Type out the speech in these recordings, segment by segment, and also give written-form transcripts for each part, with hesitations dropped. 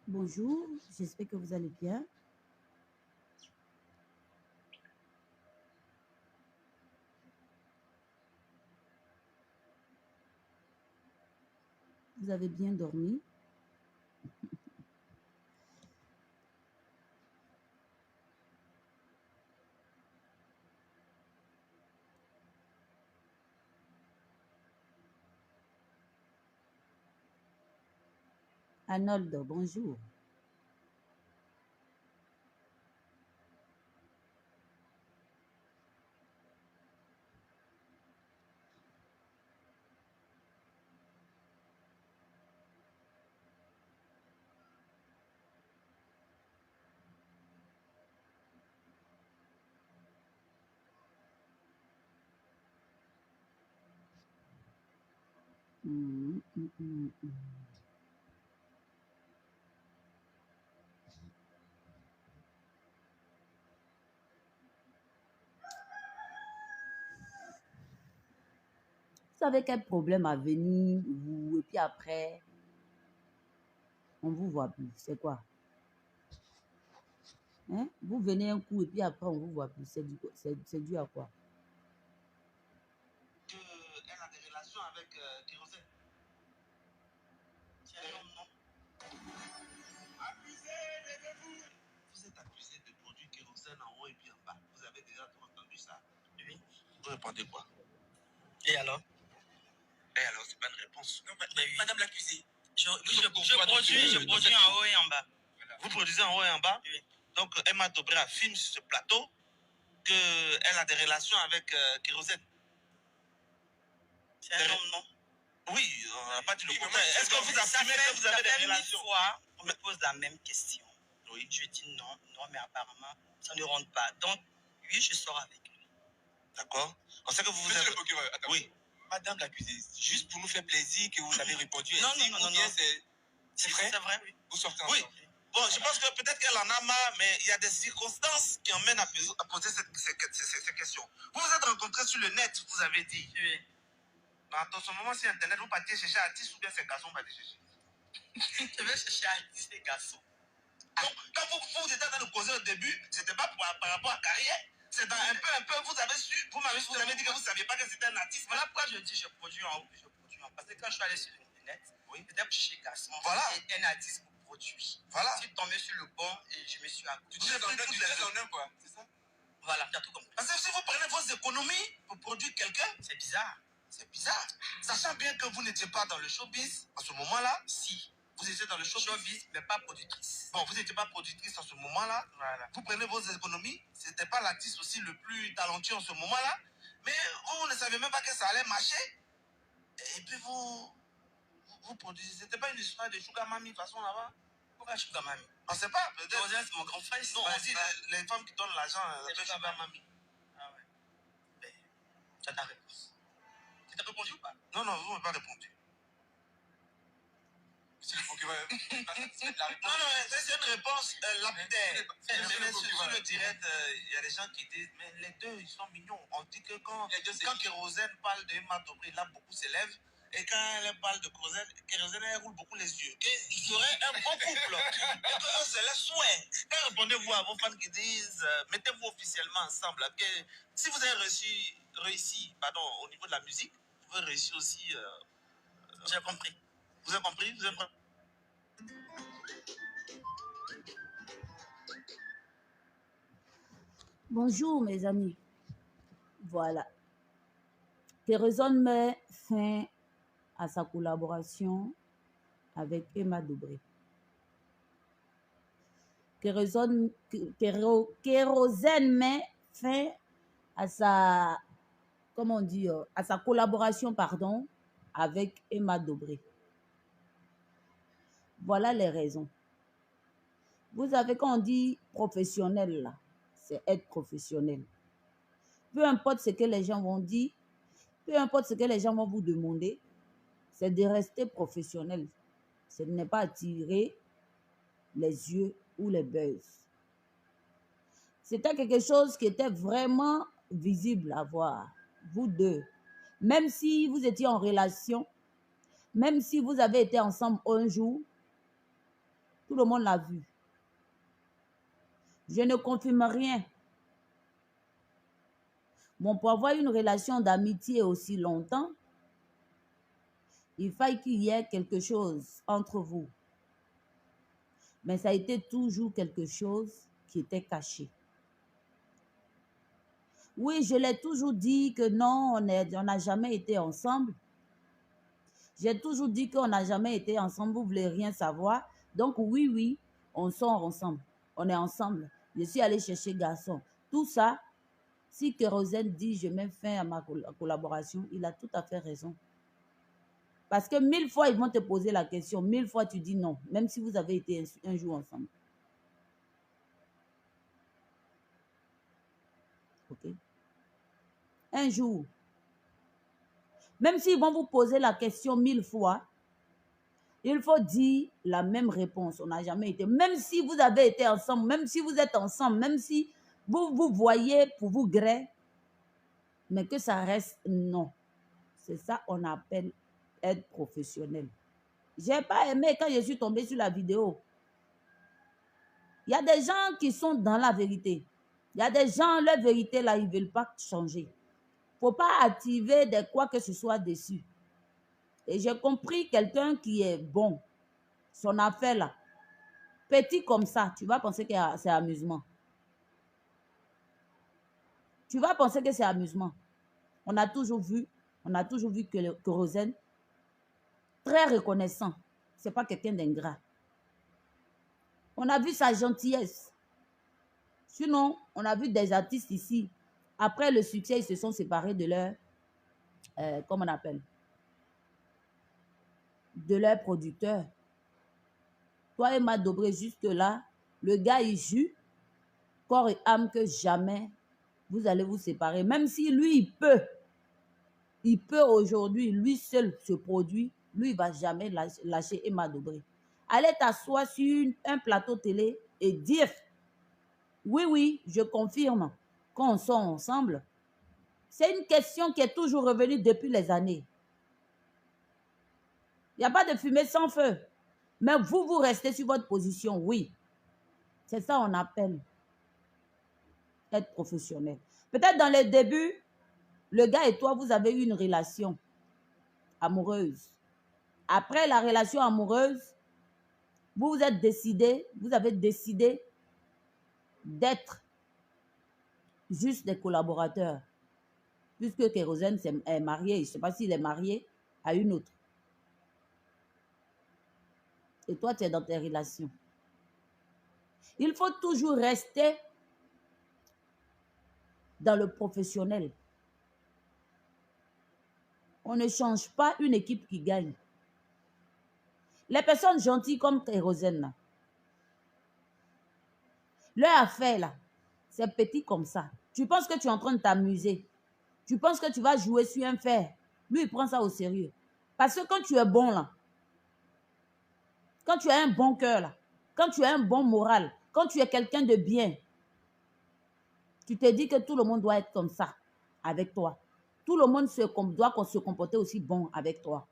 Bonjour, j'espère que vous allez bien. Vous avez bien dormi. Arnold, bonjour. Hum, hum, hum, hum. Vous savez quel problème à venir, vous, et puis après, on ne vous voit plus. C'est quoi? Hein? Vous venez un coup et puis après, on ne vous voit plus. C'est dû à quoi? Elle a des relations avec Kérosène. C'est un homme, non? Accusé, levez-vous! Vous êtes accusé de produire kérosène en haut et puis en bas. Vous avez déjà entendu ça? Oui. Vous répondez quoi? Et alors? Et alors, c'est pas une réponse. Non, mais madame l'accusée, je produis en haut et en bas. Voilà. Vous produisez en haut et en bas? Oui. Donc, Emma Dobré affirme sur ce plateau qu'elle a des relations avec Kérosène. C'est un homme, non? Oui, on n'a pas dit le contraire. Est-ce que vous affirmez que vous avez des relations? Fois, on me pose la même question. Oui. Je dis non, mais apparemment, ça ne rentre pas. Donc, oui, je sors avec lui. D'accord. On sait que vous vous êtes... Oui. Madame l'accusée, juste pour nous faire plaisir que vous avez répondu. Non. C'est vrai? C'est vrai, oui. Vous sortez ensemble? Oui. Bon, je pense que peut-être qu'elle en a marre, mais il y a des circonstances qui emmènent à poser ces questions. Vous vous êtes rencontrés sur le net, vous avez dit. Oui. Dans ce moment, si Internet, vous partiez chercher artiste ou bien ces garçons vont aller chercher? Je vais chercher artiste et garçons. Donc, quand vous étiez en train de causer au début, c'était pas par rapport à carrière, c'est dans un peu, vous avez su, vous m'avez dit que vous ne saviez pas que c'était un artiste. Voilà pourquoi je dis je produis en haut, je produis en bas. Parce que quand je suis allé sur Internet, oui, c'était pour chercher garçon. Voilà. Et un artiste pour produire. Voilà. Je suis tombé sur le bon et je me suis accroché. Tu sais ton œuvre, quoi, c'est ça? Voilà, tu as tout compris. Parce que si vous prenez vos économies pour produire quelqu'un, c'est bizarre. C'est bizarre. Sachant bien que vous n'étiez pas dans le showbiz à ce moment-là. Si. Vous étiez dans le showbiz, mais pas productrice. Bon, vous n'étiez pas productrice à ce moment-là. Voilà. Vous prenez vos économies. C'était pas l'artiste aussi le plus talentueux en ce moment-là. Mais vous ne savez même pas que ça allait marcher. Et puis vous produisez. C'était pas une histoire de Sugar Mami de toute façon là-bas. Pourquoi Sugar Mami? On ne sait pas. Peut-être. C'est mon grand frère. Non, on dit les femmes qui donnent l'argent, c'est Sugar Mami. Ah ouais. Mais, tu as ta réponse. Tu t'as répondu ou pas? Non, vous ne m'avez pas répondu. Non, c'est une réponse lapidaire. Sur le direct, il y a des gens qui disent, mais les deux, ils sont mignons. On dit que quand Kérosène parle de Emma Dobré, là, beaucoup s'élèvent. Et quand elle parle de Kérosène, elle roule beaucoup les yeux. Qu'il serait un bon couple. Et que c'est le souhait. Quand répondez-vous à vos fans qui disent, mettez-vous officiellement ensemble. Que si vous avez réussi au niveau de la musique, vous pouvez réussir aussi. J'ai compris. Vous avez compris? Vous avez compris? Bonjour, mes amis. Voilà. Kérosène met fin à sa collaboration avec Emma Dobré. Kérosène met fin à sa, comment dire, à sa collaboration, pardon, avec Emma Dobré. Voilà les raisons. Vous savez, quand on dit professionnel, là, c'est être professionnel. Peu importe ce que les gens vont dire, peu importe ce que les gens vont vous demander, c'est de rester professionnel. Ce n'est pas attirer les yeux ou les buzz. C'était quelque chose qui était vraiment visible à voir, vous deux. Même si vous étiez en relation, même si vous avez été ensemble un jour, Tout le monde l'a vu. Je ne confirme rien. Bon, pour avoir une relation d'amitié aussi longtemps, il faille qu'il y ait quelque chose entre vous. Mais ça a été toujours quelque chose qui était caché. Oui, je l'ai toujours dit que non, on n'a jamais été ensemble. J'ai toujours dit qu'on n'a jamais été ensemble, vous ne voulez rien savoir. Donc oui, on sort ensemble. On est ensemble. Je suis allée chercher garçon. Tout ça, si Kérosène dit je mets fin à ma collaboration, il a tout à fait raison. Parce que 1000 fois, ils vont te poser la question. 1000 fois, tu dis non, même si vous avez été un jour ensemble. OK? Un jour. Même s'ils vont vous poser la question 1000 fois, il faut dire la même réponse. On n'a jamais été. Même si vous avez été ensemble, même si vous êtes ensemble, même si vous vous voyez pour vous gré, mais que ça reste non. C'est ça qu'on appelle être professionnel. Je n'ai pas aimé quand je suis tombée sur la vidéo. Il y a des gens qui sont dans la vérité. Il y a des gens, leur vérité, là, ils ne veulent pas changer. Il ne faut pas activer de quoi que ce soit dessus. Et j'ai compris quelqu'un qui est bon. Son affaire, là. Petit comme ça, tu vas penser que c'est amusement. Tu vas penser que c'est amusement. On a toujours vu que Rosen, très reconnaissant. Ce n'est pas quelqu'un d'ingrat. On a vu sa gentillesse. Sinon, on a vu des artistes ici. Après le succès, ils se sont séparés de leur, comment on appelle, de leur producteur. Toi et Emma Dobré, jusque-là, le gars, il joue corps et âme que jamais vous allez vous séparer. Même si lui, il peut aujourd'hui, lui seul se produit, lui, il ne va jamais lâcher Emma Dobré. Allez t'asseoir sur un plateau télé et dire, oui, je confirme qu'on sort ensemble. C'est une question qui est toujours revenue depuis les années. Il n'y a pas de fumée sans feu. Mais vous restez sur votre position, oui. C'est ça qu'on appelle être professionnel. Peut-être dans les débuts, le gars et toi, vous avez eu une relation amoureuse. Après la relation amoureuse, vous avez décidé d'être juste des collaborateurs. Puisque Kérosène est marié, je ne sais pas s'il est marié à une autre. Et toi, tu es dans tes relations. Il faut toujours rester dans le professionnel. On ne change pas une équipe qui gagne. Les personnes gentilles comme Kérosène, là, leur affaire, là, c'est petit comme ça. Tu penses que tu es en train de t'amuser. Tu penses que tu vas jouer sur un fer. Lui, il prend ça au sérieux. Parce que quand tu es bon, là, quand tu as un bon cœur, là, quand tu as un bon moral, quand tu es quelqu'un de bien, tu te dis que tout le monde doit être comme ça avec toi. Tout le monde doit se comporter aussi bon avec toi.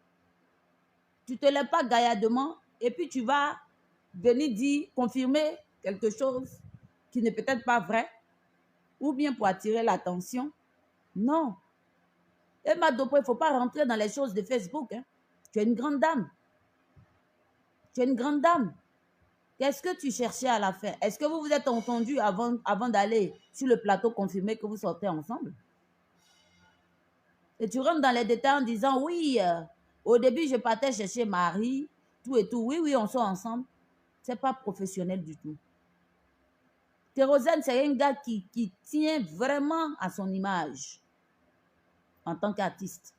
Tu ne te lèves pas gaillardement et puis tu vas venir dire, confirmer quelque chose qui n'est peut-être pas vrai ou bien pour attirer l'attention. Non. Emma Dobré, il ne faut pas rentrer dans les choses de Facebook. Hein. Tu es une grande dame. Tu es une grande dame. Qu'est-ce que tu cherchais à la fin? Est-ce que vous vous êtes entendu avant d'aller sur le plateau confirmer que vous sortez ensemble? Et tu rentres dans les détails en disant, oui, au début, je partais chercher Marie, tout et tout. Oui, on sort ensemble. Ce n'est pas professionnel du tout. Kérosène, c'est un gars qui tient vraiment à son image en tant qu'artiste.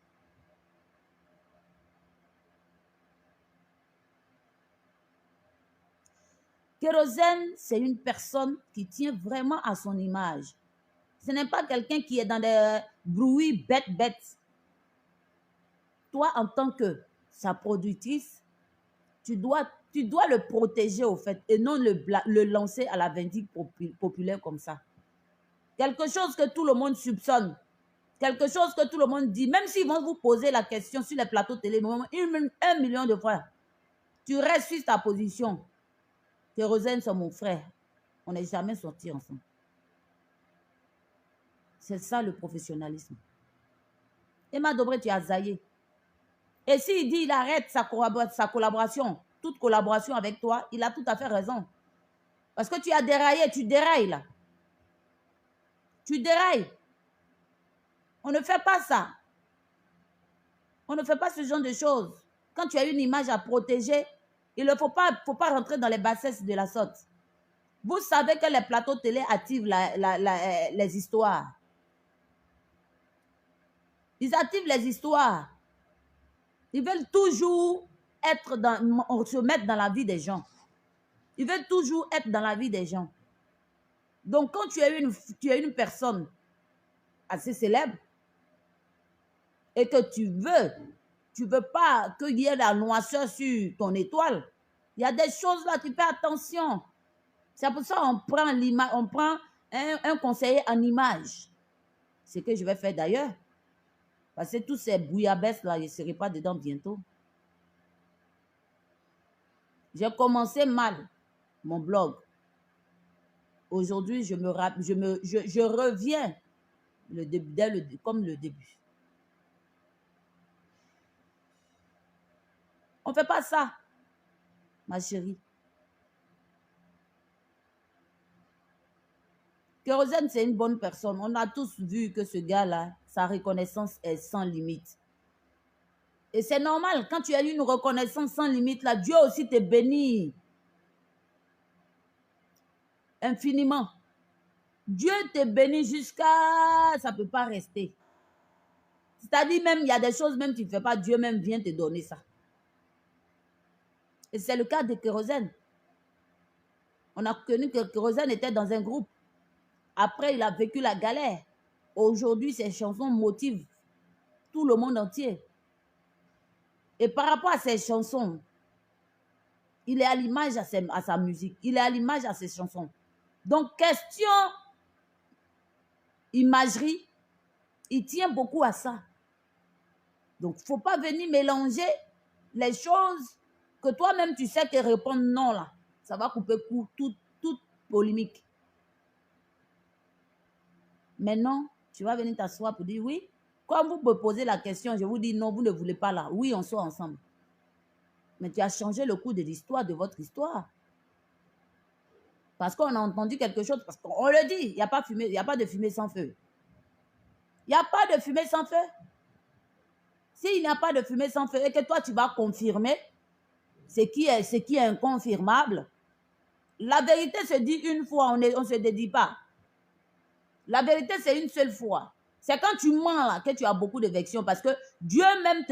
Kérosène, c'est une personne qui tient vraiment à son image. Ce n'est pas quelqu'un qui est dans des bruits bêtes. Toi, en tant que sa productrice, tu dois le protéger au fait et non le lancer à la vindicte populaire comme ça. Quelque chose que tout le monde soupçonne, quelque chose que tout le monde dit, même s'ils vont vous poser la question sur les plateaux télé, 1 million de fois, tu restes sur ta position. Kérosène, c'est mon frère. On n'est jamais sortis ensemble. C'est ça le professionnalisme. Emma Dobré, tu as zaillé. Et s'il dit il arrête sa collaboration, toute collaboration avec toi, il a tout à fait raison. Parce que tu as déraillé, tu dérailles là. Tu dérailles. On ne fait pas ça. On ne fait pas ce genre de choses. Quand tu as une image à protéger, il ne faut pas rentrer dans les bassesses de la sorte. Vous savez que les plateaux télé activent les histoires. Ils activent les histoires. Ils veulent toujours se mettre dans la vie des gens. Ils veulent toujours être dans la vie des gens. Donc, quand tu es une personne assez célèbre et que tu veux pas qu'il y ait la noirceur sur ton étoile, il y a des choses là, tu fais attention. C'est pour ça qu'on prend l'image, on prend un conseiller en image. C'est ce que je vais faire d'ailleurs. Parce que tous ces bouillabaisse là, je ne serai pas dedans bientôt. J'ai commencé mal mon blog. Aujourd'hui, je reviens comme le début. On ne fait pas ça, ma chérie. Kérosène, c'est une bonne personne. On a tous vu que ce gars-là, sa reconnaissance est sans limite. Et c'est normal, quand tu as une reconnaissance sans limite, là, Dieu aussi te bénit infiniment. Dieu te bénit jusqu'à... ça ne peut pas rester. C'est-à-dire même, il y a des choses même que tu ne fais pas, Dieu même vient te donner ça. Et c'est le cas de Kérosène. On a connu que Kérosène était dans un groupe. Après, il a vécu la galère. Aujourd'hui, ses chansons motivent tout le monde entier. Et par rapport à ses chansons, il est à l'image à sa musique. Il est à l'image à ses chansons. Donc, question imagerie, il tient beaucoup à ça. Donc, il ne faut pas venir mélanger les choses que toi-même, tu sais que répondre non, là, ça va couper court toute polémique. Maintenant, tu vas venir t'asseoir pour dire oui. Quand vous me posez la question, je vous dis non, vous ne voulez pas là. Oui, on soit ensemble. Mais tu as changé le cours de l'histoire, de votre histoire. Parce qu'on a entendu quelque chose, parce qu'on le dit, il n'y a pas de fumée sans feu. Il n'y a pas de fumée sans feu. S'il n'y a pas de fumée sans feu et que toi, tu vas confirmer ce qui est inconfirmable, la vérité se dit une fois, on ne se dédie pas. La vérité, c'est une seule fois. C'est quand tu mens là que tu as beaucoup de vection parce que Dieu même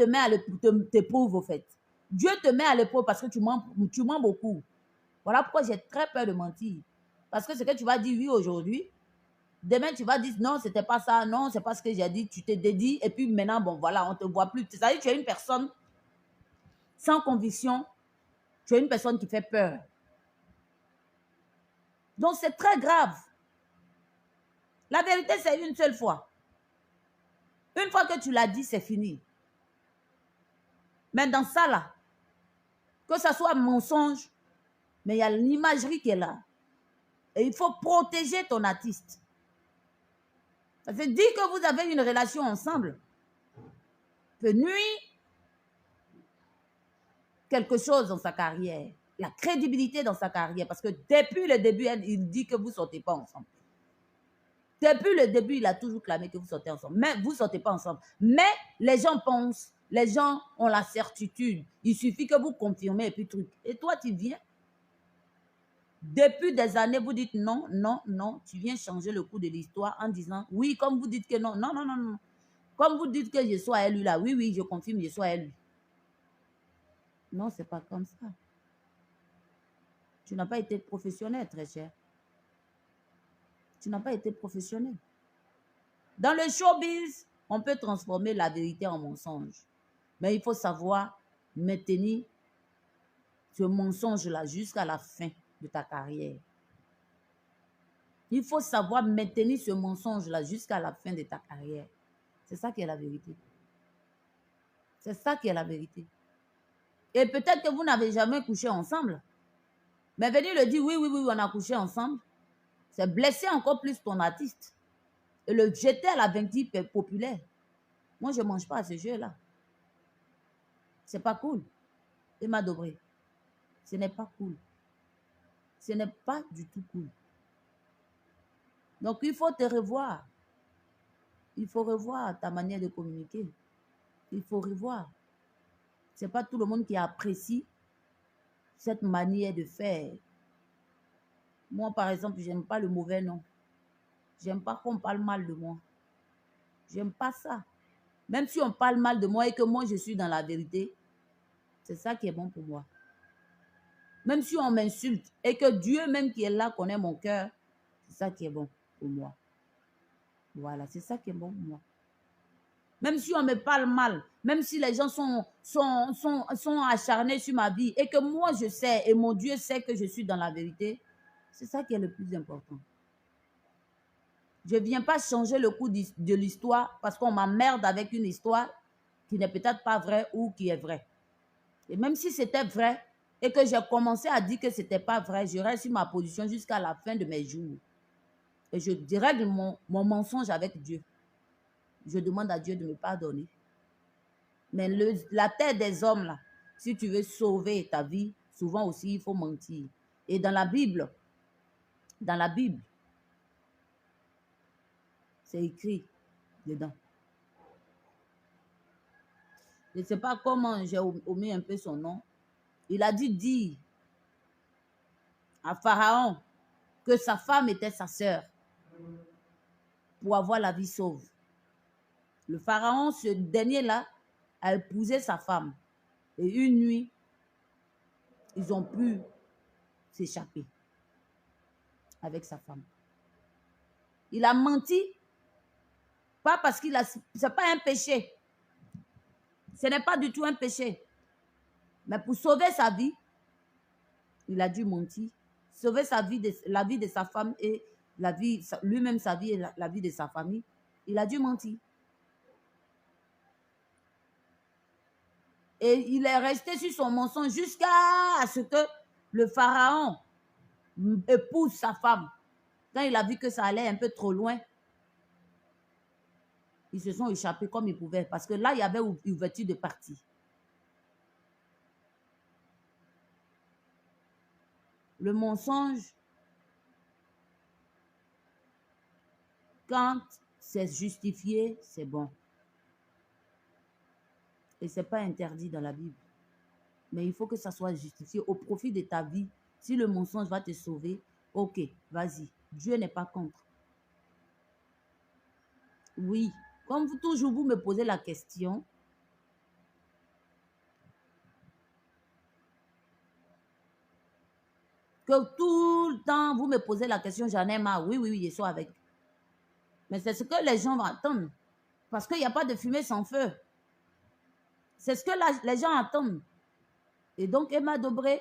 t'éprouve au fait. Dieu te met à l'épreuve parce que tu mens beaucoup. Voilà pourquoi j'ai très peur de mentir. Parce que ce que tu vas dire oui aujourd'hui, demain tu vas dire non, c'était pas ça, non, c'est pas ce que j'ai dit, tu te dédies et puis maintenant, bon voilà, on te voit plus. C'est-à-dire tu es une personne sans conviction, tu es une personne qui fait peur. Donc c'est très grave. La vérité, c'est une seule fois. Une fois que tu l'as dit, c'est fini. Mais dans ça, là, que ça soit mensonge, mais il y a l'imagerie qui est là. Et il faut protéger ton artiste. Ça veut dire que vous avez une relation ensemble. Peut nuire quelque chose dans sa carrière. La crédibilité dans sa carrière. Parce que depuis le début, il dit que vous ne sortez pas ensemble. Depuis le début, il a toujours clamé que vous sortez ensemble. Mais vous ne sortez pas ensemble. Mais les gens pensent, les gens ont la certitude. Il suffit que vous confirmez et puis truc. Et toi, tu viens. Depuis des années, vous dites non, non, non. Tu viens changer le cours de l'histoire en disant oui, comme vous dites que non, non, non, non, non. Comme vous dites que je sois à lui là, oui, oui, je confirme, je sois à lui. Non, ce n'est pas comme ça. Tu n'as pas été professionnel, très cher. Tu n'as pas été professionnel. Dans le showbiz, on peut transformer la vérité en mensonge. Mais il faut savoir maintenir ce mensonge-là jusqu'à la fin de ta carrière. Il faut savoir maintenir ce mensonge-là jusqu'à la fin de ta carrière. C'est ça qui est la vérité. C'est ça qui est la vérité. Et peut-être que vous n'avez jamais couché ensemble. Mais venir le dire, oui, oui, oui, on a couché ensemble, c'est blesser encore plus ton artiste. Et le jeter à la vindicte populaire. Moi, je ne mange pas à ce jeu-là. C'est pas cool. Emma Dobré, ce n'est pas cool. Ce n'est pas du tout cool. Donc, il faut te revoir. Il faut revoir ta manière de communiquer. Il faut revoir. Ce n'est pas tout le monde qui apprécie cette manière de faire. Moi, par exemple, je n'aime pas le mauvais nom. J'aime pas qu'on parle mal de moi. J'aime pas ça. Même si on parle mal de moi et que moi, je suis dans la vérité, c'est ça qui est bon pour moi. Même si on m'insulte et que Dieu même qui est là connaît mon cœur, c'est ça qui est bon pour moi. Voilà, c'est ça qui est bon pour moi. Même si on me parle mal, même si les gens sont acharnés sur ma vie et que moi je sais et mon Dieu sait que je suis dans la vérité, c'est ça qui est le plus important. Je ne viens pas changer le cours de l'histoire parce qu'on m'emmerde avec une histoire qui n'est peut-être pas vraie ou qui est vraie. Et même si c'était vrai et que j'ai commencé à dire que ce n'était pas vrai, je reste sur ma position jusqu'à la fin de mes jours. Et je dérègle mon mensonge avec Dieu. Je demande à Dieu de me pardonner. Mais la terre des hommes, là, si tu veux sauver ta vie, souvent aussi, il faut mentir. Et dans la Bible, c'est écrit dedans. Je ne sais pas comment j'ai omis un peu son nom. Il a dû dire à Pharaon que sa femme était sa sœur pour avoir la vie sauve. Le Pharaon, ce dernier-là, a épousé sa femme. Et une nuit, ils ont pu s'échapper avec sa femme. Il a menti, pas parce qu'il a... C'est pas un péché. Ce n'est pas du tout un péché. Mais pour sauver sa vie, il a dû mentir. Sauver sa vie, la vie de sa femme et la vie, lui-même sa vie et la vie de sa famille. Il a dû mentir. Et il est resté sur son mensonge jusqu'à ce que le Pharaon épouse sa femme. Quand il a vu que ça allait un peu trop loin, ils se sont échappés comme ils pouvaient. Parce que là, il y avait ouverture de partie. Le mensonge, quand c'est justifié, c'est bon. Et ce n'est pas interdit dans la Bible. Mais il faut que ça soit justifié au profit de ta vie. Si le mensonge va te sauver, ok, vas-y. Dieu n'est pas contre. Oui, comme vous, toujours vous me posez la question, que tout le temps vous me posez la question, j'en ai marre. Oui, oui, oui, je suis avec. Mais c'est ce que les gens vont attendre. Parce qu'il n'y a pas de fumée sans feu. C'est ce que les gens attendent. Et donc, Emma Dobré,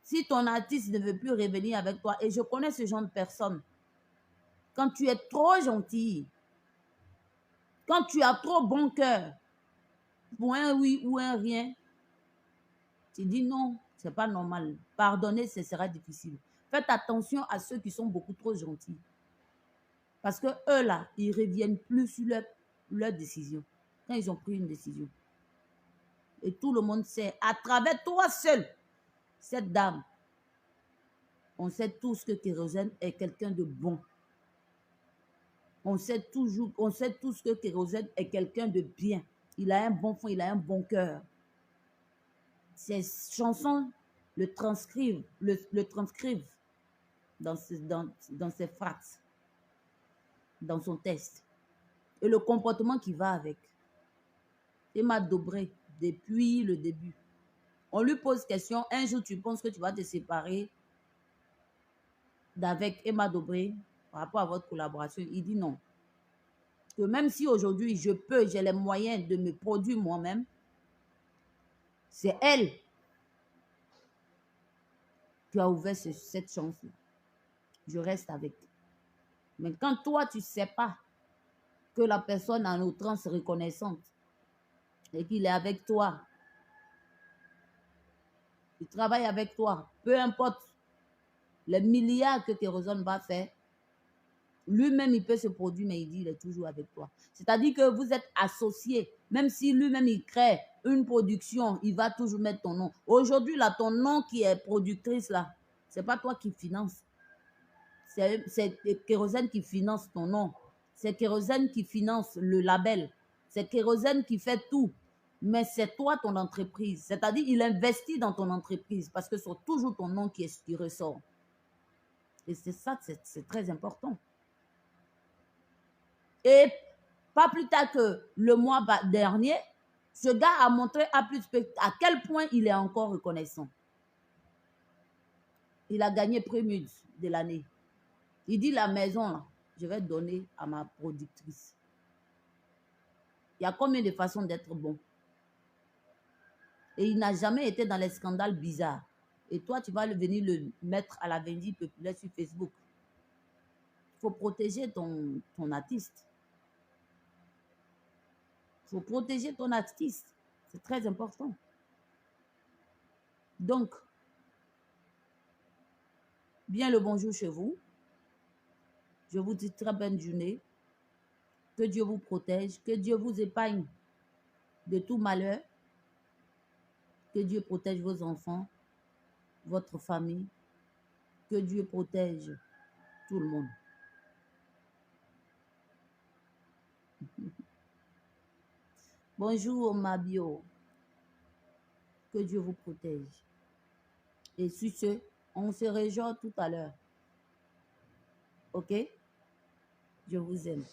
si ton artiste ne veut plus revenir avec toi, et je connais ce genre de personnes, quand tu es trop gentil, quand tu as trop bon cœur, pour un oui ou un rien, tu dis non, c'est pas normal. Pardonner, ce sera difficile. Faites attention à ceux qui sont beaucoup trop gentils. Parce que eux là, ils ne reviennent plus sur leur décision. Quand ils ont pris une décision. Et tout le monde sait, à travers toi seul, cette dame, on sait tous que Kérosène est quelqu'un de bon. On sait tous que Kérosène est quelqu'un de bien. Il a un bon fond, il a un bon cœur. Ses chansons le transcrivent dans ses phrases, dans son texte. Et le comportement qui va avec. Emma Dobré, depuis le début. On lui pose question, un jour tu penses que tu vas te séparer d'avec Emma Dobré par rapport à votre collaboration. Il dit non. Que même si aujourd'hui j'ai les moyens de me produire moi-même, c'est elle qui a ouvert cette chance-là. Je reste avec. Mais quand toi, tu ne sais pas que la personne en outrance reconnaissante et qu'il est avec toi, Il travaille avec toi. Peu importe les milliards que Kérosène va faire, lui-même, il peut se produire, mais il dit il est toujours avec toi. C'est-à-dire que vous êtes associés. Même si lui-même, il crée une production, il va toujours mettre ton nom. Aujourd'hui, là, ton nom qui est productrice, là, c'est pas toi qui finance. C'est Kérosène qui finance ton nom. C'est Kérosène qui finance le label. C'est Kérosène qui fait tout. Mais c'est toi, ton entreprise. C'est-à-dire, il investit dans ton entreprise parce que c'est toujours ton nom qui ressort. Et c'est ça, c'est très important. Et pas plus tard que le mois dernier, ce gars a montré à quel point il est encore reconnaissant. Il a gagné Prémuse de l'année. Il dit la maison, là, je vais donner à ma productrice. Il y a combien de façons d'être bon? Et il n'a jamais été dans les scandales bizarres. Et toi, tu vas venir le mettre à la vendue populaire sur Facebook. Il faut protéger ton artiste. Il faut protéger ton artiste. C'est très important. Donc, bien le bonjour chez vous. Je vous dis très bonne journée. Que Dieu vous protège. Que Dieu vous épargne de tout malheur. Que Dieu protège vos enfants, votre famille. Que Dieu protège tout le monde. Bonjour, Mabio. Que Dieu vous protège. Et sur ce, on se rejoint tout à l'heure. OK? Je vous aime.